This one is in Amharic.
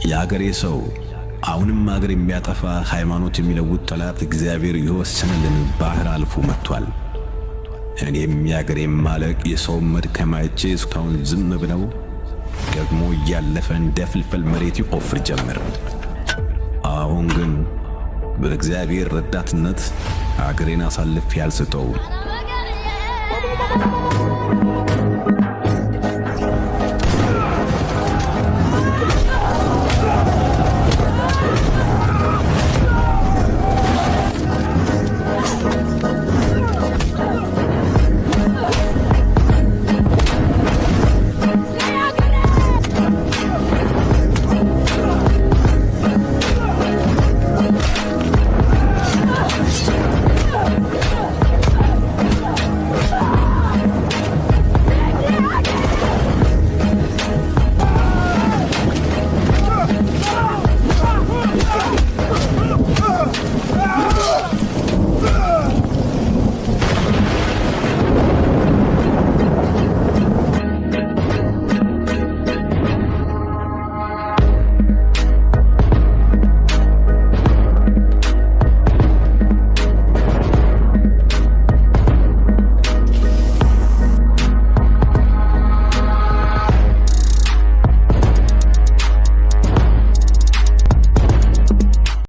የአገሬ ሰው አሁንም አገር የሚያጠፋ ሃይማኖት የሚለውጥ ጠላት እግዚአብሔር የወሰነልን ባህር አልፎ መጥቷል። እኔም የአገሬ ማለቅ የሰው መድከም አይቼ እስካሁን ዝም ብለው ደግሞ እያለፈ እንደ ፍልፍል መሬት ይቆፍር ጀመር። አሁን ግን በእግዚአብሔር ረዳትነት አገሬን አሳልፌ አልሰጠውም።